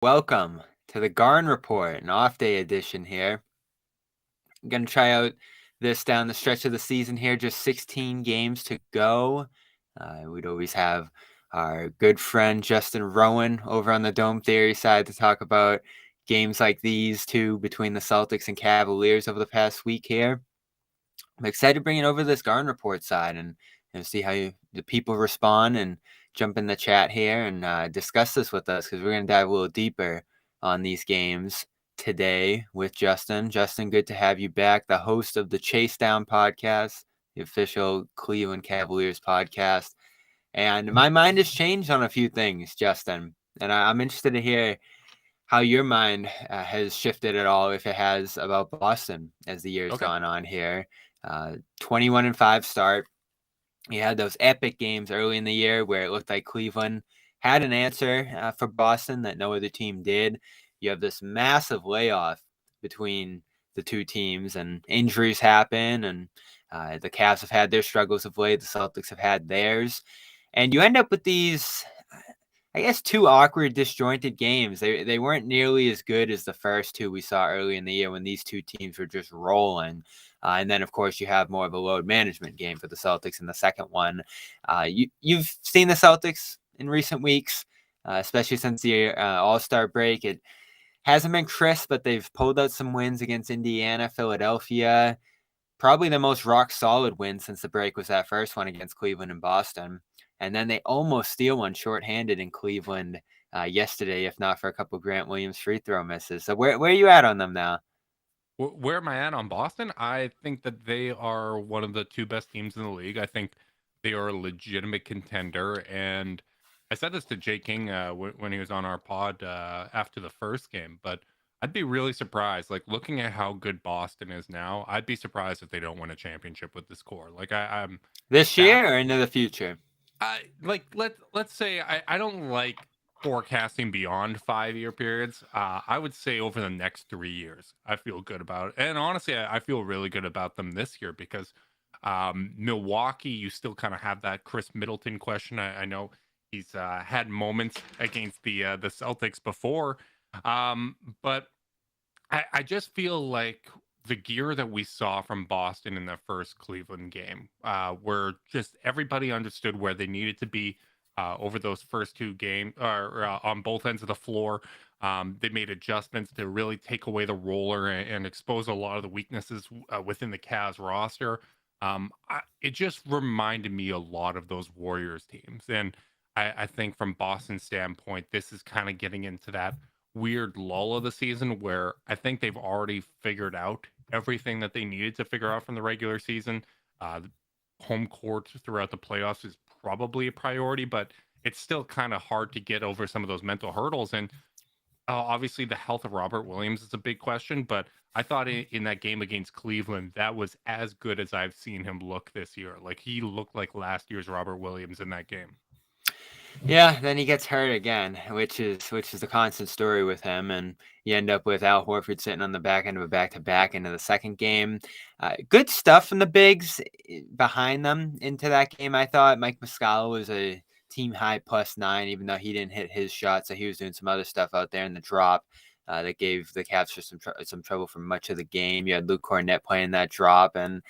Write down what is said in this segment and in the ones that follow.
Welcome to the Garn Report, an off-day edition here. I'm going to try out this down the stretch of the season here, just 16 games to go. We'd always have our good friend Justin Rowan over on the Dome Theory side to talk about games like these two between the Celtics and Cavaliers over the past week here. I'm excited to bring it over to this Garden Report side and see how the people respond and jump in the chat here and discuss this with us, because we're going to dive a little deeper on these games today with Justin. Justin, good to have you back, the host of the Chase Down podcast, the official Cleveland Cavaliers podcast. And my mind has changed on a few things, Justin, and I'm interested to hear how your mind has shifted at all, if it has, about Boston as the year's gone on here. 21-5 start. You had those epic games early in the year where it looked like Cleveland had an answer for Boston that no other team did. You have this massive layoff between the two teams, and injuries happen, and the Cavs have had their struggles of late. The Celtics have had theirs. And you end up with these, I guess, two awkward, disjointed games. They weren't nearly as good as the first two we saw early in the year when these two teams were just rolling. And then, of course, you have more of a load management game for the Celtics in the second one. You've seen the Celtics in recent weeks, especially since the All-Star break. It hasn't been crisp, but they've pulled out some wins against Indiana, Philadelphia. Probably the most rock-solid win since the break was that first one against Cleveland and Boston. And then they almost steal one shorthanded in Cleveland yesterday, if not for a couple of Grant Williams free throw misses. So where are you at on them now? Where am I at on Boston? I think that they are one of the two best teams in the league. I think they are a legitimate contender. And I said this to Jay King when he was on our pod after the first game, but I'd be really surprised. Like, looking at how good Boston is now, I'd be surprised if they don't win a championship with this core. Like, I'm This that. year or into the future? Let's say I don't like forecasting beyond 5-year periods. I would say over the next 3 years, I feel good about it. And honestly, I feel really good about them this year because Milwaukee, you still kind of have that Chris Middleton question. I know he's had moments against the Celtics before, but I just feel like the gear that we saw from Boston in the first Cleveland game, where just everybody understood where they needed to be over those first two games, or on both ends of the floor. They made adjustments to really take away the roller and expose a lot of the weaknesses within the Cavs roster. It just reminded me a lot of those Warriors teams. And I think from Boston's standpoint, this is kind of getting into that weird lull of the season where I think they've already figured out everything that they needed to figure out from the regular season. Home court throughout the playoffs is probably a priority, but it's still kind of hard to get over some of those mental hurdles. And obviously, the health of Robert Williams is a big question, but I thought in that game against Cleveland, that was as good as I've seen him look this year. Like, he looked like last year's Robert Williams in that game. Yeah, then he gets hurt again, which is the constant story with him, and you end up with Al Horford sitting on the back end of a back-to-back into the second game. Good stuff from the bigs behind them into that game. I thought Mike Muscala was a team high +9, even though he didn't hit his shot, so he was doing some other stuff out there in the drop that gave the Cavs some trouble for much of the game. You had Luke Cornett playing that drop, and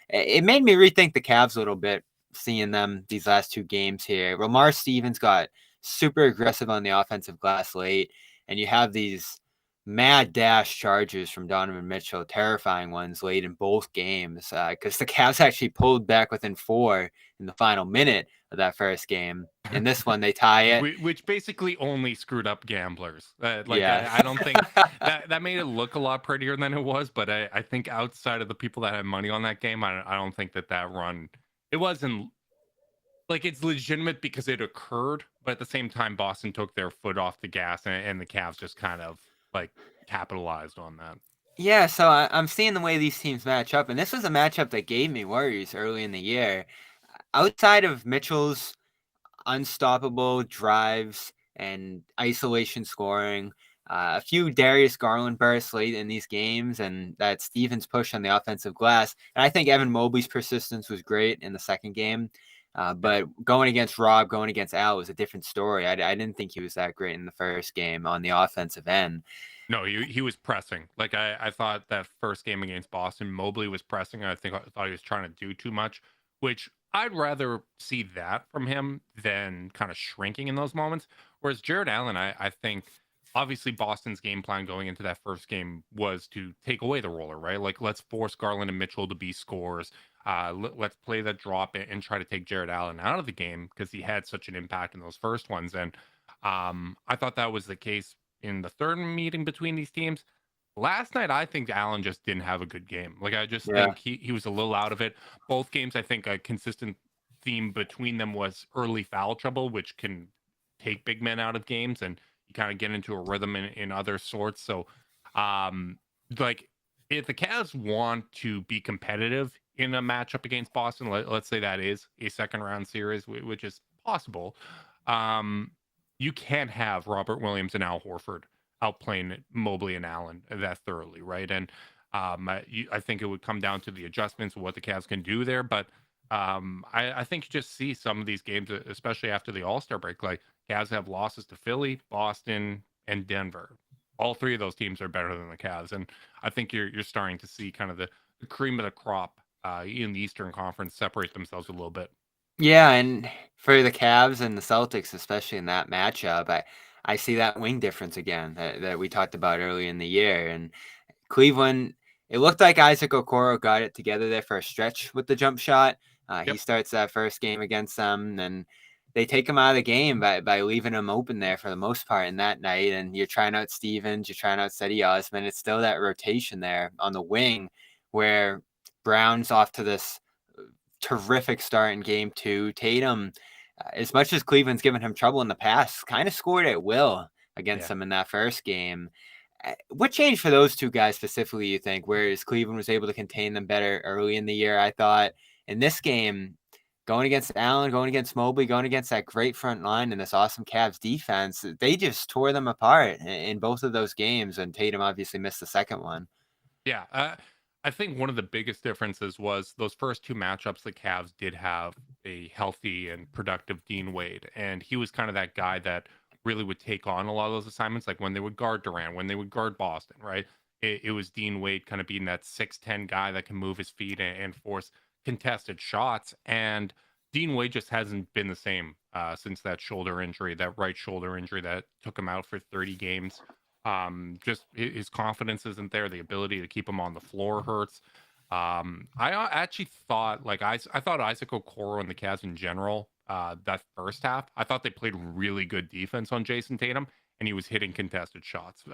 it made me rethink the Cavs a little bit, seeing them these last two games here. Lamar Stevens got super aggressive on the offensive glass late, and you have these mad dash charges from Donovan Mitchell, terrifying ones late in both games, because the Cavs actually pulled back within 4 in the final minute of that first game. In this one, they tie it. Which basically only screwed up gamblers. Yeah. I don't think that made it look a lot prettier than it was, but I think outside of the people that had money on that game, I don't think that run, it wasn't like, it's legitimate because it occurred, but at the same time, Boston took their foot off the gas, and the Cavs just kind of like capitalized on that. Yeah, so I'm seeing the way these teams match up, and this was a matchup that gave me worries early in the year. Outside of Mitchell's unstoppable drives and isolation scoring, a few Darius Garland bursts late in these games, and that Stevens push on the offensive glass. And I think Evan Mobley's persistence was great in the second game. But going against Rob, going against Al was a different story. I didn't think he was that great in the first game on the offensive end. No, he was pressing. Like I thought that first game against Boston, Mobley was pressing. I thought he was trying to do too much, which I'd rather see that from him than kind of shrinking in those moments. Whereas Jared Allen, I think obviously Boston's game plan going into that first game was to take away the roller, right? Like let's force Garland and Mitchell to be scorers. Let's play that drop and try to take Jared Allen out of the game because he had such an impact in those first ones. And I thought that was the case in the third meeting between these teams. Last night, I think Allen just didn't have a good game. Like, I just Yeah. think he was a little out of it. Both games, I think a consistent theme between them was early foul trouble, which can take big men out of games and you kind of get into a rhythm in other sorts. So, um, like, if the Cavs want to be competitive in a matchup against Boston, let's say that is a second round series, which is possible. Um, you can't have Robert Williams and Al Horford outplaying Mobley and Allen that thoroughly, right? And I think it would come down to the adjustments of what the Cavs can do there. But I think you just see some of these games, especially after the All Star break, like Cavs have losses to Philly, Boston, and Denver. All three of those teams are better than the Cavs, and I think you're starting to see kind of the cream of the crop in the Eastern Conference separate themselves a little bit. Yeah, and for the Cavs and the Celtics, especially in that matchup, I see that wing difference again that we talked about early in the year. And Cleveland, it looked like Isaac Okoro got it together there for a stretch with the jump shot. He Yep. starts that first game against them, and they take him out of the game by leaving him open there for the most part in that night. And you're trying out Stevens, you're trying out Cedi Osman. It's still that rotation there on the wing where Brown's off to this terrific start in game two. Tatum, as much as Cleveland's given him trouble in the past, kind of scored at will against Yeah. them in that first game. What changed for those two guys specifically, you think, whereas Cleveland was able to contain them better early in the year? I thought in this game, going against Allen, going against Mobley, going against that great front line and this awesome Cavs defense, they just tore them apart in both of those games, and Tatum obviously missed the second one. Yeah, I think one of the biggest differences was those first two matchups. The Cavs did have a healthy and productive Dean Wade, and he was kind of that guy that really would take on a lot of those assignments, like when they would guard Durant, when they would guard Boston, right? It was Dean Wade kind of being that 6'10" guy that can move his feet and force contested shots. And Dean Wade just hasn't been the same since that shoulder injury, that right shoulder injury that took him out for 30 games. Just his confidence isn't there. The ability to keep him on the floor hurts. I actually thought, like, I thought Isaac Okoro and the Cavs in general, that first half, I thought they played really good defense on Jason Tatum, and he was hitting contested shots.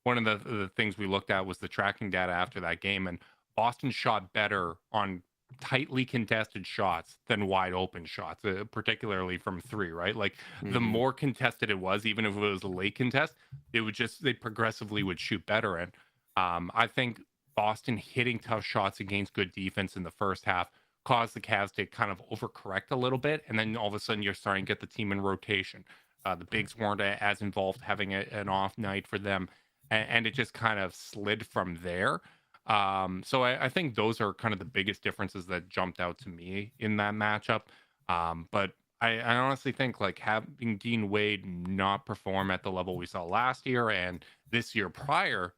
One of the things we looked at was the tracking data after that game, and Boston shot better on tightly contested shots than wide open shots, particularly from three, right? Like the Mm-hmm. more contested it was, even if it was a late contest, they progressively would shoot better. And I think Boston hitting tough shots against good defense in the first half caused the Cavs to kind of overcorrect a little bit. And then all of a sudden you're starting to get the team in rotation. The bigs weren't as involved, having an off night for them. And it just kind of slid from there. So I think those are kind of the biggest differences that jumped out to me in that matchup. But I honestly think like having Dean Wade not perform at the level we saw last year and this year prior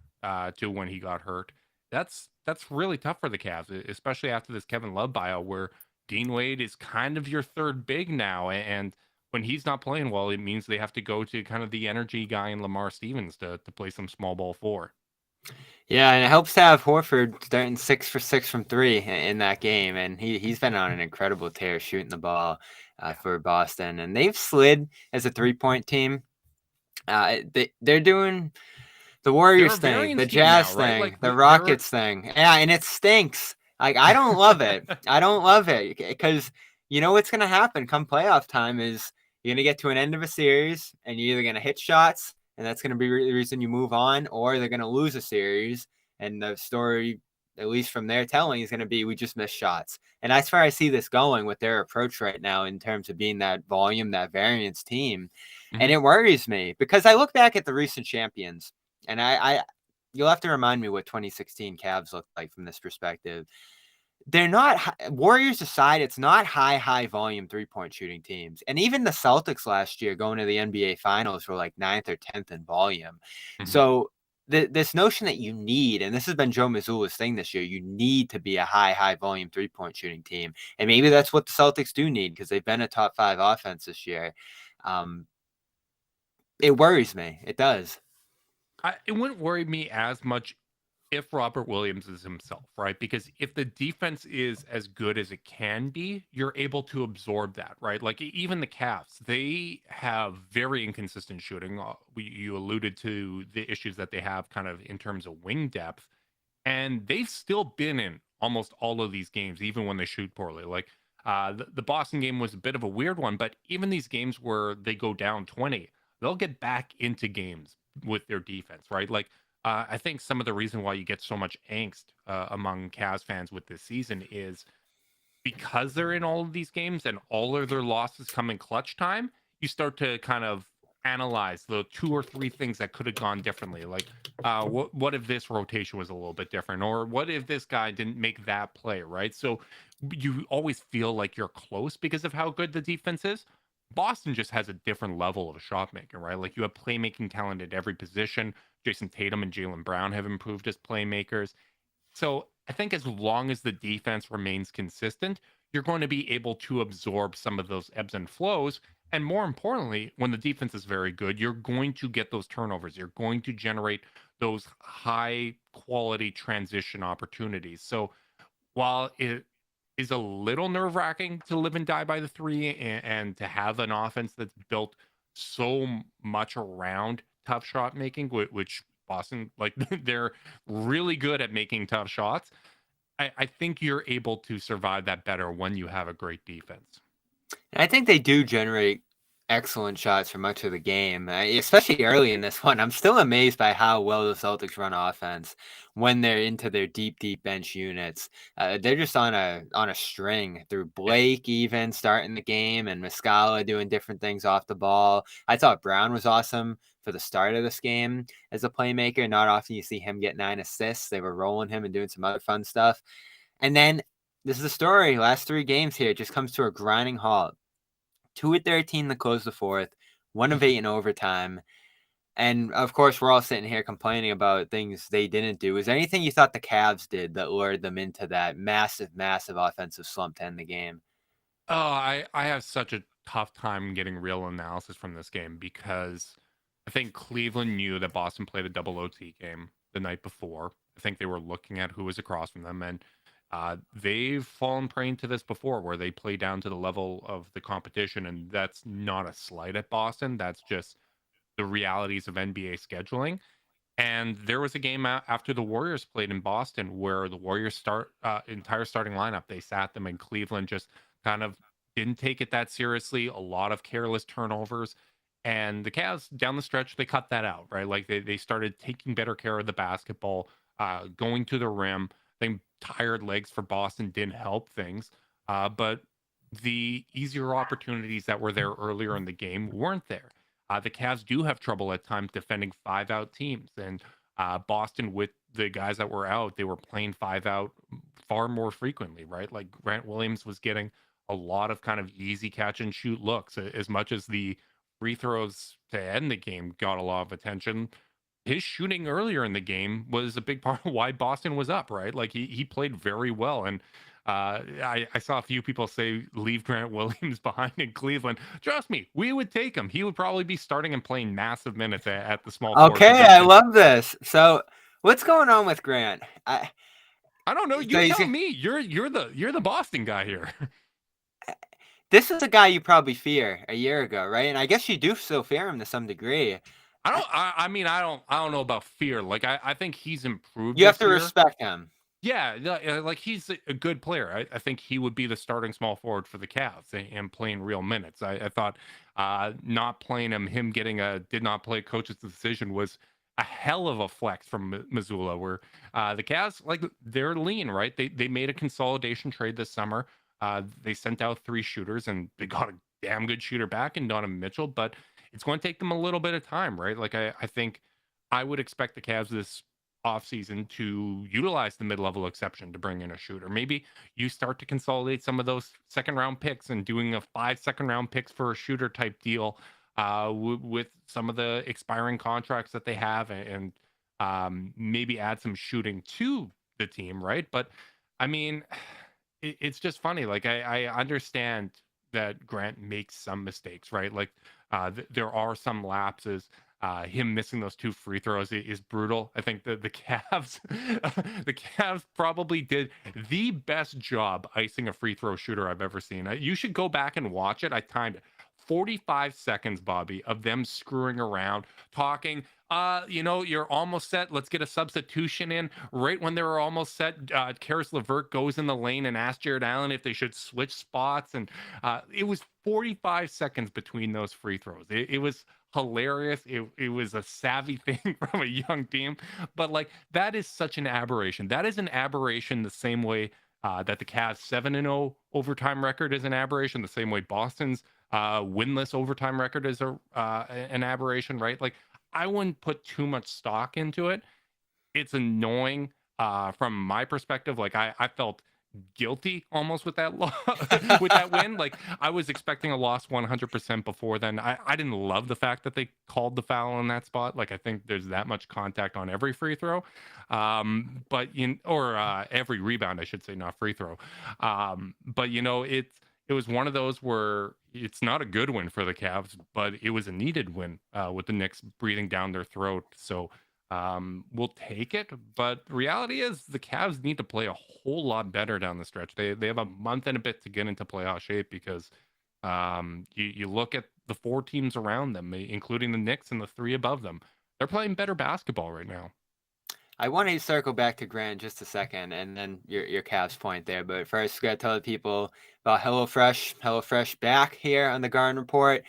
to when he got hurt, that's really tough for the Cavs, especially after this Kevin Love buyout, where Dean Wade is kind of your third big now, and when he's not playing well, it means they have to go to kind of the energy guy in Lamar Stevens to play some small ball four. Yeah, and it helps to have Horford starting 6 for 6 from three in that game, and he's been on an incredible tear shooting the ball Yeah. for Boston, and they've slid as a 3-point team. They're doing the They're Warriors a thing, the variance team now, Jazz right? thing, Like the they're Rockets thing, yeah, and it stinks. Like I don't love it. I don't love it because you know what's gonna happen come playoff time is you're gonna get to an end of a series, and you're either gonna hit shots, and that's gonna be the reason you move on, or they're gonna lose a series. And the story, at least from their telling, is going to be we just missed shots. And that's where I see this going with their approach right now in terms of being that volume, that variance team. And Mhm. it worries me because I look back at the recent champions, and I you'll have to remind me what 2016 Cavs looked like from this perspective. they're not Warriors aside, it's not high volume 3-point shooting teams. And even the Celtics last year going to the NBA finals were like 9th or 10th in volume. Mhm. So this notion that you need, and this has been Joe Mazzulla's thing this year, you need to be a high volume 3-point shooting team. And maybe that's what the Celtics do need because they've been a top 5 offense this year. It worries me. It does. It wouldn't worry me as much if Robert Williams is himself, right? Because if the defense is as good as it can be, you're able to absorb that, right? Like even the Cavs, they have very inconsistent shooting. You alluded to the issues that they have kind of in terms of wing depth, and they've still been in almost all of these games, even when they shoot poorly. Like the Boston game was a bit of a weird one, but even these games where they go down 20, they'll get back into games with their defense, right? Like I think some of the reason why you get so much angst among Cavs fans with this season is because they're in all of these games and all of their losses come in clutch time. You start to kind of analyze the 2 or 3 things that could have gone differently. Like, what if this rotation was a little bit different, or what if this guy didn't make that play, right? So you always feel like you're close because of how good the defense is. Boston just has a different level of shot making, right? Like you have playmaking talent at every position. Jason Tatum and Jaylen Brown have improved as playmakers. So I think as long as the defense remains consistent, you're going to be able to absorb some of those ebbs and flows. And more importantly, when the defense is very good, you're going to get those turnovers. You're going to generate those high quality transition opportunities. So while it is a little nerve wracking to live and die by the three and to have an offense that's built so much around tough shot making, which Boston, like they're really good at making tough shots. I think you're able to survive that better when you have a great defense. I think they do generate excellent shots for much of the game, especially early in this one. I'm still amazed by how well the Celtics run offense when they're into their deep bench units. They're just on a string through Yeah. Blake even starting the game and Muscala doing different things off the ball. I thought Brown was awesome for the start of this game as a playmaker. Not often you see him get 9 assists. They were rolling him and doing some other fun stuff. And then this is the story. Last 3 games here, it just comes to a grinding halt. 2 of 13 to close the fourth, 1 of 8 in overtime. And of course, we're all sitting here complaining about things they didn't do. Is there anything you thought the Cavs did that lured them into that massive offensive slump to end the game? Oh, I have such a tough time getting real analysis from this game because I think Cleveland knew that Boston played a double OT game the night before. I think they were looking at who was across from them, and they've fallen prey to this before, where they play down to the level of the competition, and that's not a slight at Boston. That's just the realities of NBA scheduling. And there was a game after the Warriors played in Boston where the Warriors entire starting lineup, they sat them, in Cleveland just kind of didn't take it that seriously. A lot of careless turnovers. And the Cavs down the stretch, they cut that out, right? Like they started taking better care of the basketball, going to the rim. I think tired legs for Boston didn't help things. But the easier opportunities that were there earlier in the game weren't there. The Cavs do have trouble at times defending 5-out teams, and Boston, with the guys that were out, they were playing 5-out far more frequently, right? Like Grant Williams was getting a lot of kind of easy catch and shoot looks, as much as the free throws to end the game got a lot of attention. His shooting earlier in the game was a big part of why Boston was up, right? Like he played very well, and I saw a few people say leave Grant Williams behind in Cleveland. Trust me, we would take him. He would probably be starting and playing massive minutes at the small forward Okay, I position. love this. So, what's going on with Grant? I don't know. So You he's tell me. You're the Boston guy here. this is a guy you probably fear a year ago, right? And I guess you do still fear him to some degree. I don't. I mean, I don't know about fear. Like I think he's improved You have this to year. respect him. Yeah, like he's a good player. I think he would be the starting small forward for the Cavs and playing real minutes. I thought not playing him getting a did not play coach's decision was a hell of a flex from Missoula. Where the Cavs, like, they're lean, right? They made a consolidation trade this summer. They sent out 3 shooters and they got a damn good shooter back in Donovan Mitchell, but it's going to take them a little bit of time, right? Like I think I would expect the Cavs this offseason to utilize the mid-level exception to bring in a shooter. Maybe you start to consolidate some of those second round picks and doing a 5 second round picks for a shooter type deal with some of the expiring contracts that they have, and maybe add some shooting to the team, right? But I mean, it's just funny. Like I understand that Grant makes some mistakes, right? Like there are some lapses. Him missing those 2 free throws is brutal. I think the Cavs, the Cavs probably did the best job icing a free throw shooter I've ever seen. You should go back and watch it. I timed it. 45 seconds, Bobby, of them screwing around, talking. You're almost set. Let's get a substitution in. Right when they were almost set, Karis LeVert goes in the lane and asks Jared Allen if they should switch spots. And it was 45 seconds between those free throws. It was hilarious. It was a savvy thing from a young team. But like, that is such an aberration. That is an aberration the same way that the Cavs 7-0 overtime record is an aberration, the same way Boston's winless overtime record is an aberration, right? Like, I wouldn't put too much stock into it. It's annoying from my perspective. Like, I felt guilty almost with that with that win. Like, I was expecting a loss 100% before then. I didn't love the fact that they called the foul in that spot. Like, I think there's that much contact on every free throw, or every rebound, I should say, not free throw. But it was one of those where it's not a good win for the Cavs, but it was a needed win with the Knicks breathing down their throat. So we'll take it. But the reality is the Cavs need to play a whole lot better down the stretch. They have a month and a bit to get into playoff shape because you look at the 4 teams around them, including the Knicks and the 3 above them. They're playing better basketball right now. I want to circle back to Grant just a second, and then your Cavs point there. But first, we got to tell the people about HelloFresh. HelloFresh back here on the Garden Report.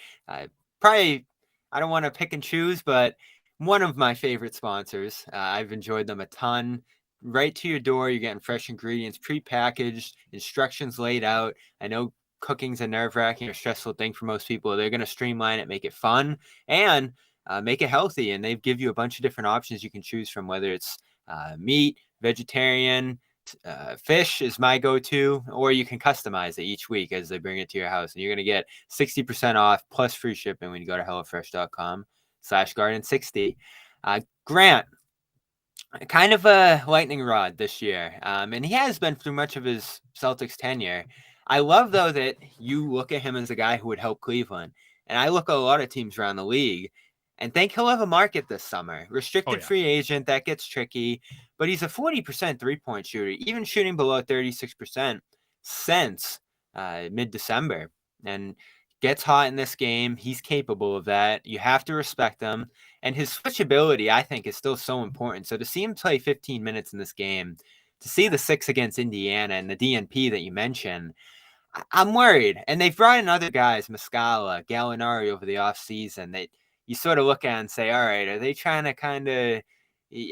Probably, I don't want to pick and choose, but one of my favorite sponsors. I've enjoyed them a ton. Right to your door, you're getting fresh ingredients, prepackaged, instructions laid out. I know cooking's a nerve-wracking or stressful thing for most people. They're going to streamline it, make it fun, and make it healthy. And they give you a bunch of different options you can choose from, whether it's meat, vegetarian, fish is my go-to, or you can customize it each week as they bring it to your house. And you're going to get 60% off plus free shipping when you go to HelloFresh.com/garden60. Grant, kind of a lightning rod this year. And he has been through much of his Celtics tenure. I love, though, that you look at him as a guy who would help Cleveland. And I look at a lot of teams around the league and think he'll have a market this summer. Restricted free agent, that gets tricky. But he's a 40% three-point shooter, even shooting below 36% since mid-December. And gets hot in this game. He's capable of that. You have to respect him. And his switchability, I think, is still so important. So to see him play 15 minutes in this game, to see the 6 against Indiana and the DNP that you mentioned, I'm worried. And they've brought in other guys, Muscala, Gallinari over the offseason, that you sort of look at and say, all right, are they trying to kind of –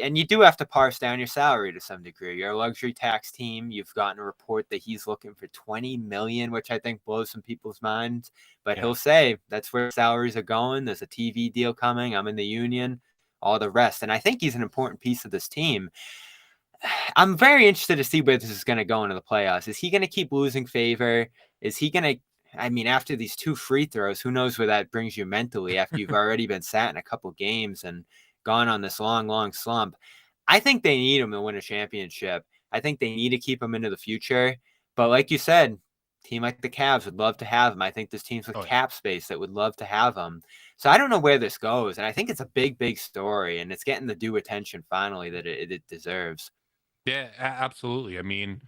and you do have to parse down your salary to some degree. You're a luxury tax team. You've gotten a report that he's looking for $20 million, which I think blows some people's minds. But he'll say that's where salaries are going. There's a TV deal coming. I'm in the union, all the rest. And I think he's an important piece of this team. I'm very interested to see where this is going to go into the playoffs. Is he going to keep losing favor? Is he going to – I mean, after these 2 free throws, who knows where that brings you mentally after you've already been sat in a couple games and gone on this long slump. I think they need him to win a championship. I think they need to keep him into the future. But like you said, team like the Cavs would love to have him. I think there's teams with cap space that would love to have him. So I don't know where this goes. And I think it's a big story, and it's getting the due attention finally that it deserves. Yeah, absolutely. I mean,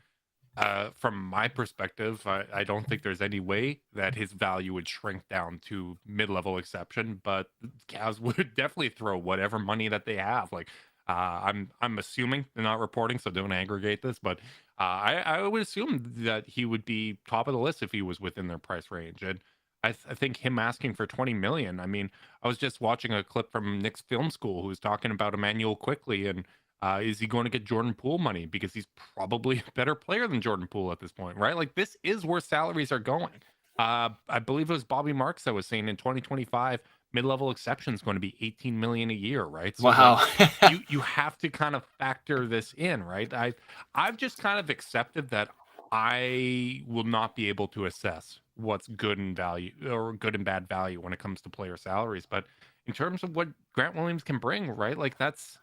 from my perspective, I don't think there's any way that his value would shrink down to mid-level exception, but Cavs would definitely throw whatever money that they have. Like, I'm assuming they're not reporting, so don't aggregate this, but I would assume that he would be top of the list if he was within their price range. And I think him asking for $20 million. I mean, I was just watching a clip from Knicks Film School who was talking about Emmanuel Quickly, and is he going to get Jordan Poole money because he's probably a better player than Jordan Poole at this point, right? Like, this is where salaries are going. I believe it was Bobby Marks that was saying in 2025, mid-level exception is going to be 18 million a year, right? So like Wow. you have to kind of factor this in, right? I've just kind of accepted that I will not be able to assess what's good and value or good and bad value when it comes to player salaries. But in terms of what Grant Williams can bring, right? Like that's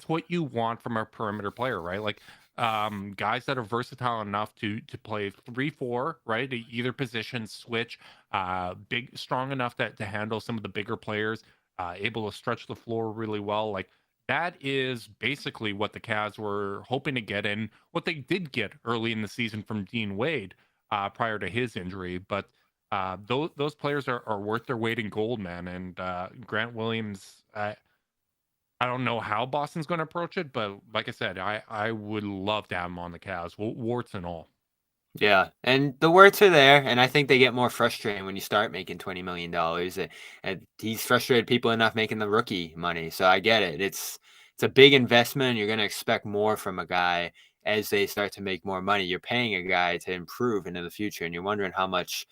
what you want from a perimeter player, right? Like guys that are versatile enough to play 3-4, right? Either position switch, big strong enough to handle some of the bigger players, able to stretch the floor really well. Like that is basically what the Cavs were hoping to get in, what they did get early in the season from Dean Wade prior to his injury. But those players are worth their weight in gold, man. And Grant Williams, I don't know how Boston's going to approach it, but like I said, I would love to have him on the Cavs, warts and all. Yeah, and the words are there, and I think they get more frustrating when you start making $20 million. And he's frustrated people enough making the rookie money, so I get it. It's a big investment. And you're going to expect more from a guy as they start to make more money. You're paying a guy to improve into the future, and you're wondering how much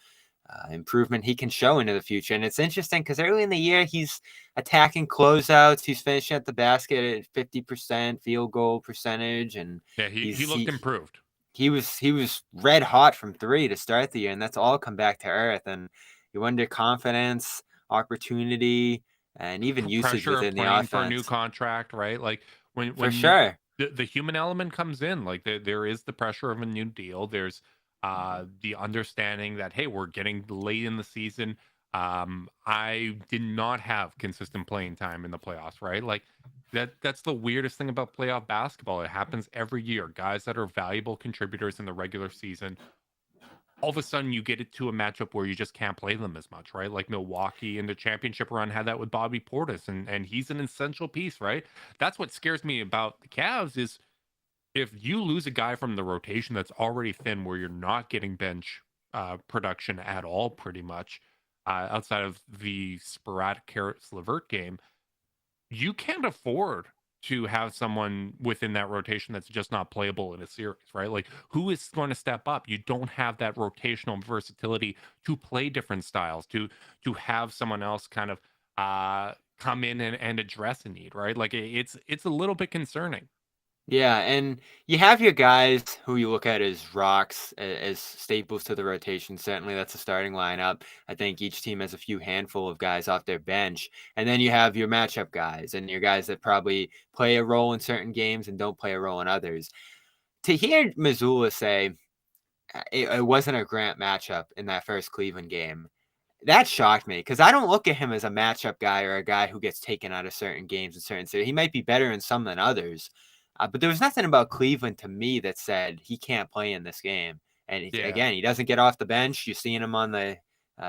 improvement he can show into the future. And it's interesting because early in the year he's attacking closeouts, he's finishing at the basket at 50% field goal percentage, and Yeah, he he's looked improved. he was red hot from three to start the year, and that's all come back to earth. And you wonder confidence, opportunity, and even usage Pressure of within the playing for a new offense. contract, right? Like For when sure. the human element comes in, like there is the pressure of a new deal. There's the understanding that hey, we're getting late in the season. I did not have consistent playing time in the playoffs, right? Like that's the weirdest thing about playoff basketball. It happens every year. Guys that are valuable contributors in the regular season, all of a sudden you get it to a matchup where you just can't play them as much, right? Like Milwaukee in the championship run had that with Bobby Portis, and he's an essential piece, right? That's what scares me about the Cavs is if you lose a guy from the rotation that's already thin, where you're not getting bench production at all, pretty much, outside of the sporadic Karis LeVert game, you can't afford to have someone within that rotation that's just not playable in a series, right? Like, who is going to step up? You don't have that rotational versatility to play different styles, to have someone else kind of come in and address a need, right? Like, it's a little bit concerning. Yeah, and you have your guys who you look at as rocks, as staples to the rotation. Certainly, that's a starting lineup. I think each team has a few handful of guys off their bench. And then you have your matchup guys and your guys that probably play a role in certain games and don't play a role in others. To hear Missoula say it wasn't a Grant matchup in that first Cleveland game, that shocked me because I don't look at him as a matchup guy or a guy who gets taken out of certain games and certain series. He might be better in some than others, but there was nothing about Cleveland to me that said he can't play in this game. And Yeah. again, he doesn't get off the bench. You're seeing him on the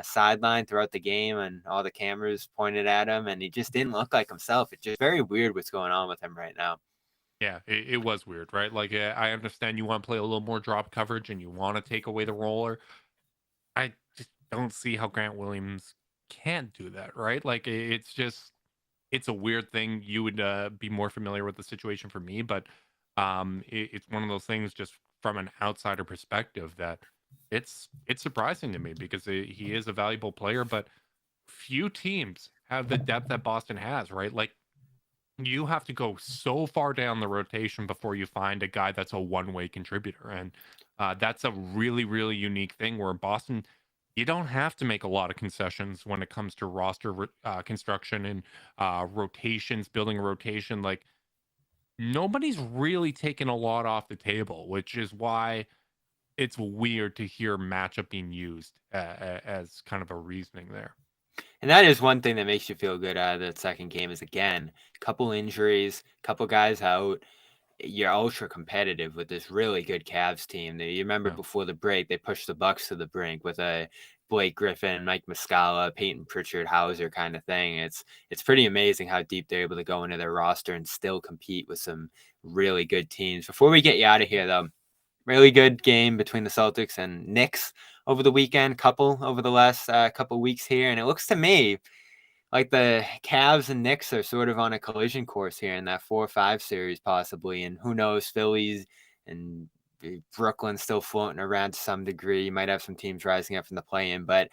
sideline throughout the game, and all the cameras pointed at him, and he just didn't look like himself. It's just very weird what's going on with him right now. Yeah, it was weird, right? Like, I understand you want to play a little more drop coverage and you want to take away the roller. I just don't see how Grant Williams can't do that, right? Like, it's just it's a weird thing. You would be more familiar with the situation for me, but it's one of those things just from an outsider perspective that it's surprising to me because he is a valuable player, but few teams have the depth that Boston has, right? Like you have to go so far down the rotation before you find a guy that's a one-way contributor, and that's a really really unique thing where Boston, you don't have to make a lot of concessions when it comes to roster construction and rotations, building a rotation. Like nobody's really taken a lot off the table, which is why it's weird to hear matchup being used as kind of a reasoning there. And that is one thing that makes you feel good out of the second game is, again, couple injuries, couple guys out. You're ultra competitive with this really good Cavs team. You remember Yeah. before the break, they pushed the Bucks to the brink with a Blake Griffin, Mike Muscala, Peyton Pritchard, Hauser kind of thing. It's pretty amazing how deep they're able to go into their roster and still compete with some really good teams. Before we get you out of here, though, really good game between the Celtics and Knicks over the weekend, couple over the last couple weeks here, and it looks to me like the Cavs and Knicks are sort of on a collision course here in that 4-5 series, possibly. And who knows, Phillies and Brooklyn still floating around to some degree. You might have some teams rising up from the play-in, but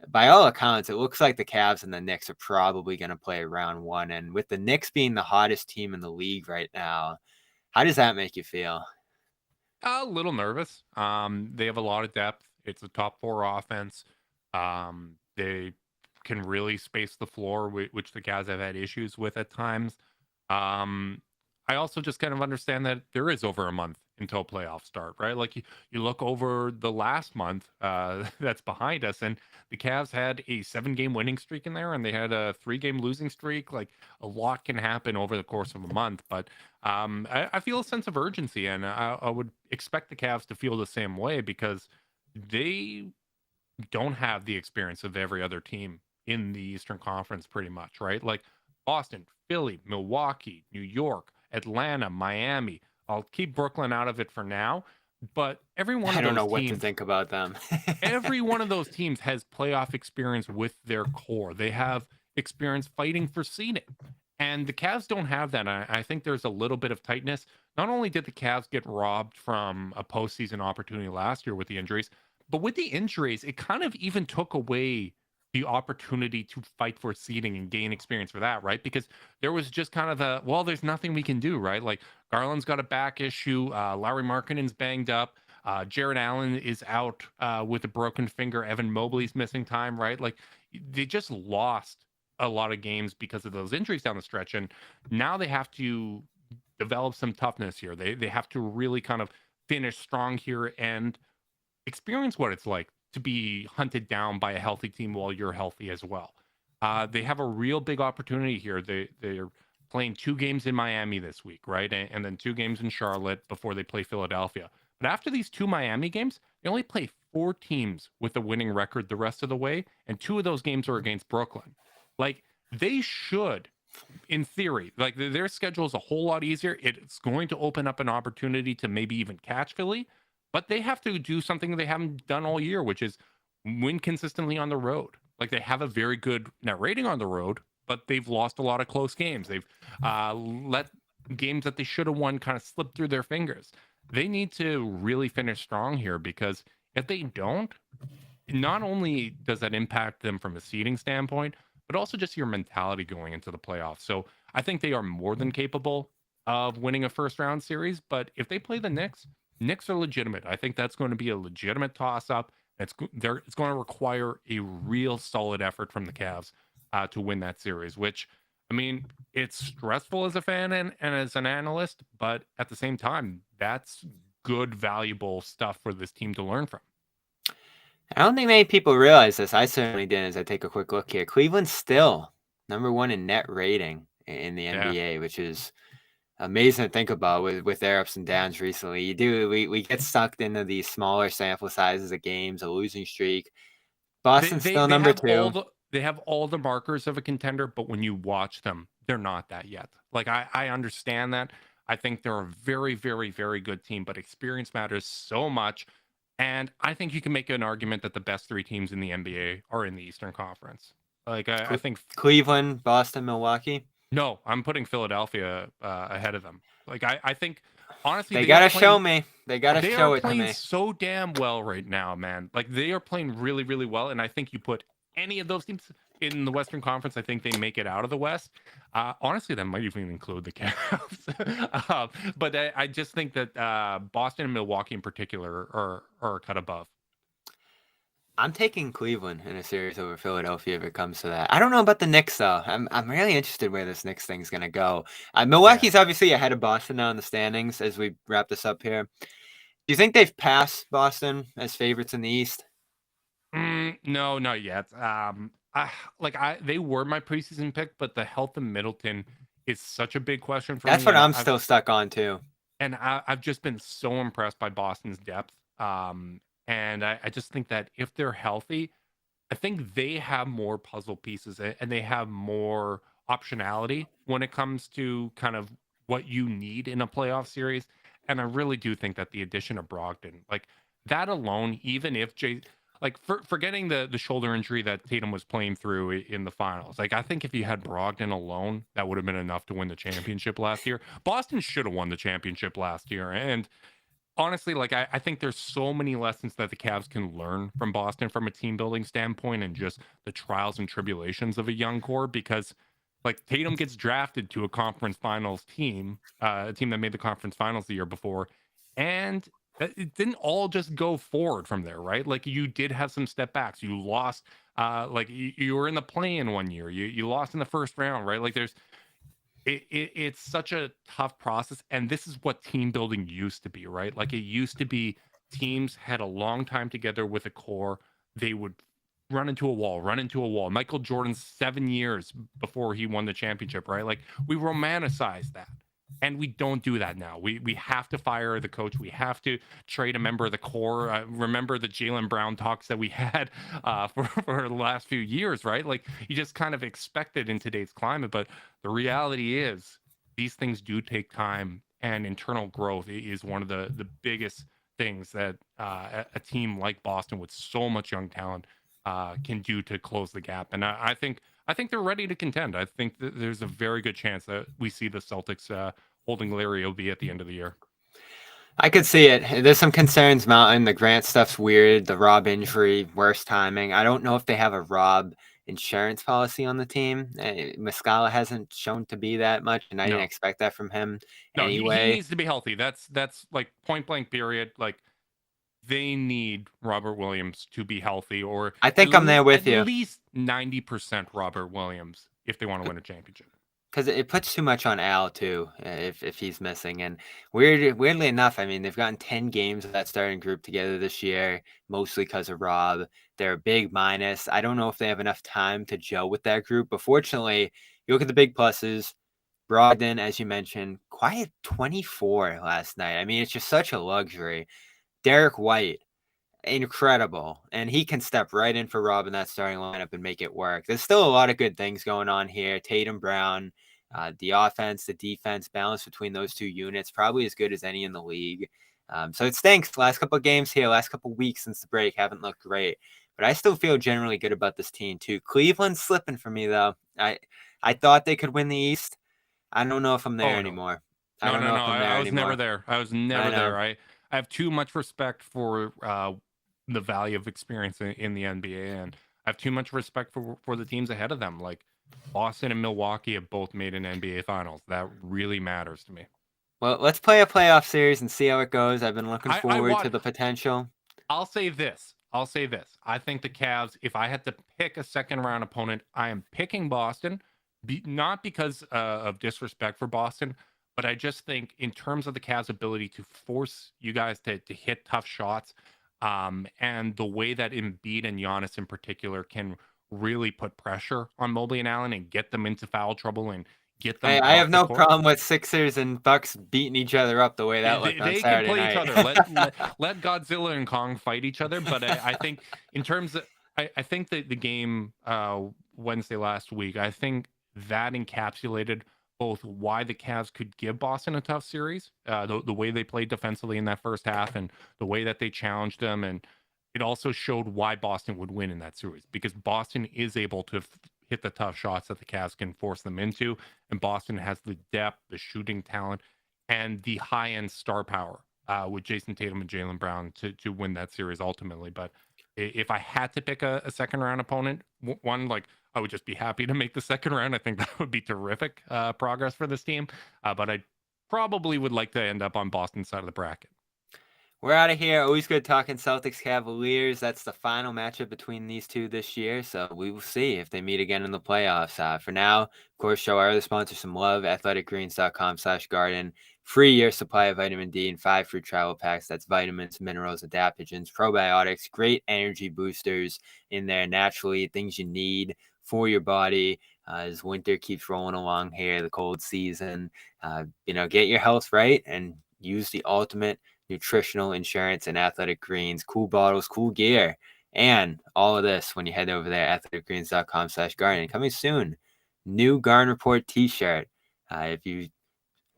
by all accounts, it looks like the Cavs and the Knicks are probably going to play round one. And with the Knicks being the hottest team in the league right now, how does that make you feel? A little nervous. They have a lot of depth. It's a top four offense. They can really space the floor, which the Cavs have had issues with at times. Um, I also just kind of understand that there is over a month until playoffs start, right? Like you look over the last month that's behind us, and the Cavs had a 7-game winning streak in there, and they had a 3-game losing streak. Like a lot can happen over the course of a month, but I feel a sense of urgency, and I would expect the Cavs to feel the same way because they don't have the experience of every other team in the Eastern Conference, pretty much, right? Like Boston, Philly, Milwaukee, New York, Atlanta, Miami. I'll keep Brooklyn out of it for now, but every one I of don't know those what to teams, think about them. every one of those teams has playoff experience with their core. They have experience fighting for seeding. And the Cavs don't have that. I think there's a little bit of tightness. Not only did the Cavs get robbed from a postseason opportunity last year with the injuries, but with the injuries, it kind of even took away the opportunity to fight for seeding and gain experience for that, right? Because there was just kind of the, well, there's nothing we can do, right? Like Garland's got a back issue. Larry Markkanen's banged up. Jared Allen is out with a broken finger. Evan Mobley's missing time, right? Like they just lost a lot of games because of those injuries down the stretch. And now they have to develop some toughness here. They have to really kind of finish strong here and experience what it's like to be hunted down by a healthy team while you're healthy as well. They have a real big opportunity here. They're playing 2 games in Miami this week, right? And then 2 games in Charlotte before they play Philadelphia. But after these 2 Miami games, they only play 4 teams with a winning record the rest of the way, and 2 of those games are against Brooklyn. Like they should, in theory, like their schedule is a whole lot easier. It's going to open up an opportunity to maybe even catch Philly, but they have to do something they haven't done all year, which is win consistently on the road. Like they have a very good net rating on the road, but they've lost a lot of close games. They've let games that they should have won kind of slip through their fingers. They need to really finish strong here because if they don't, not only does that impact them from a seeding standpoint, but also just your mentality going into the playoffs. So I think they are more than capable of winning a first round series. But if they play the Knicks are legitimate. I think that's going to be a legitimate toss up. It's going to require a real solid effort from the Cavs to win that series, which, I mean, it's stressful as a fan and as an analyst, but at the same time, that's good, valuable stuff for this team to learn from. I don't think many people realize this. I certainly didn't as I take a quick look here. Cleveland's still number 1 in net rating in the Yeah. NBA, which is amazing to think about with their ups and downs recently. We get sucked into these smaller sample sizes of games, a losing streak. Boston's still They number have 2. they have all the markers of a contender, but when you watch them, they're not that yet. Like I understand that. I think they're a very, very, very good team, but experience matters so much. And I think you can make an argument that the best 3 teams in the NBA are in the Eastern Conference. Like I think Cleveland, Boston, Milwaukee. no, I'm putting Philadelphia ahead of them. Like I think honestly They they are gotta playing show me. They gotta they are show it to playing me. so damn well right now, man. Like they are playing really, really well. And I think you put any of those teams in the Western Conference, I think they make it out of the West. Honestly, that might even include the Cavs. But I just think that Boston and Milwaukee in particular are a cut above. I'm taking Cleveland in a series over Philadelphia if it comes to that. I don't know about the Knicks though. I'm really interested where this Knicks thing's gonna go. Yeah. Milwaukee's obviously ahead of Boston now in the standings as we wrap this up here. Do you think they've passed Boston as favorites in the East? No, not yet. They were my preseason pick, but the health of Middleton is such a big question for That's me, what and I'm still stuck on too. I've just been so impressed by Boston's depth. And I just think that if they're healthy, I think they have more puzzle pieces and they have more optionality when it comes to kind of what you need in a playoff series. And I really do think that the addition of Brogdon, like that alone, even if forgetting the shoulder injury that Tatum was playing through in the finals, like I think if you had Brogdon alone, that would have been enough to win the championship last year. Boston should have won the championship last year, and honestly, like I think there's so many lessons that the Cavs can learn from Boston from a team building standpoint and just the trials and tribulations of a young core because like Tatum gets drafted to a conference finals team, a team that made the conference finals the year before, and it didn't all just go forward from there, right? Like you did have some step backs. You lost, like you were in the play-in one year. You lost in the first round, right? Like it's such a tough process, and this is what team building used to be, right? Like it used to be teams had a long time together with a core. They would run into a wall. Michael Jordan 7 years before he won the championship, right? Like we romanticize that. And we don't do that now. We have to fire the coach. We have to trade a member of the core. Remember the Jaylen Brown talks that we had for the last few years, right? Like you just kind of expect it in today's climate. But the reality is these things do take time, and internal growth is one of the biggest things that a team like Boston with so much young talent can do to close the gap. And I think they're ready to contend. I think that there's a very good chance that we see the Celtics holding Larry OB at the end of the year. I could see it. There's some concerns mounting. The Grant stuff's weird. The Rob injury, worst timing. I don't know if they have a Rob insurance policy on the team. Muscala hasn't shown to be that much, and I didn't No, expect that from him no, he anyway. needs to be healthy. That's like point blank period. Like they need Robert Williams to be healthy, or I think I'm there with at you. least 90% Robert Williams if they want to win a championship. Because it puts too much on Al too, if he's missing. And weirdly enough, I mean, they've gotten 10 games of that starting group together this year, mostly because of Rob. They're a big minus. I don't know if they have enough time to gel with that group, but fortunately, you look at the big pluses. Brogdon, as you mentioned, quiet 24 last night. I mean, it's just such a luxury. Derek White, incredible. And he can step right in for Rob in that starting lineup and make it work. There's still a lot of good things going on here. Tatum Brown, the offense, the defense, balance between those two units, probably as good as any in the league. So it stinks. Last couple of games here, last couple of weeks since the break haven't looked great. But I still feel generally good about this team too. Cleveland's slipping for me though. I thought they could win the East. I don't know if I'm there Oh no, anymore. I no, don't no, know no. if I'm there I was never anymore. there. I was I never know. there. I have too much respect for the value of experience in the NBA, and I have too much respect for the teams ahead of them. Like Boston and Milwaukee have both made an NBA Finals. That really matters to me. Well, let's play a playoff series and see how it goes. I've been looking I forward want. to the potential. I'll say this. I'll say this. I think the Cavs, if I had to pick a second round opponent, I am picking Boston, not because of disrespect for Boston, but I just think in terms of the Cavs' ability to force you guys to hit tough shots, and the way that Embiid and Giannis in particular can really put pressure on Mobley and Allen and get them into foul trouble and get them I have off the no court. problem with Sixers and Bucks beating each other up the way that looked on They can Saturday play each night. other. Let Godzilla and Kong fight each other. But I think in terms of I think that the game Wednesday last week, I think that encapsulated both why the Cavs could give Boston a tough series, the way they played defensively in that first half, and the way that they challenged them, and it also showed why Boston would win in that series because Boston is able to hit the tough shots that the Cavs can force them into, and Boston has the depth, the shooting talent, and the high end star power with Jason Tatum and Jaylen Brown to win that series ultimately. But if I had to pick a second round opponent, one like I would just be happy to make the second round. I think that would be terrific progress for this team. But I probably would like to end up on Boston's side of the bracket. We're out of here. Always good talking Celtics Cavaliers. That's the final matchup between these two this year. So we will see if they meet again in the playoffs. For now, of course, show our other sponsors some love. athleticgreens.com/garden. Free year supply of vitamin D and 5 free travel packs. That's vitamins, minerals, adaptogens, probiotics, great energy boosters in there naturally. Things you need for your body as winter keeps rolling along here, the cold season. Get your health right and use the ultimate nutritional insurance and Athletic Greens, cool bottles, cool gear, and all of this when you head over there, athleticgreens.com/garden. Coming soon, new Garden Report t-shirt. If you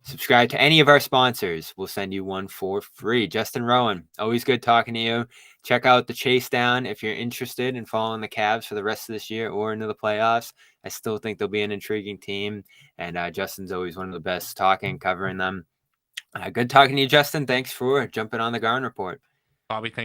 subscribe to any of our sponsors, we'll send you one for free. Justin Rowan, always good talking to you. Check out the Chase Down if you're interested in following the Cavs for the rest of this year or into the playoffs. I still think they'll be an intriguing team, and Justin's always one of the best talking, covering them. Good talking to you, Justin. Thanks for jumping on the Garn Report. Bobby, thank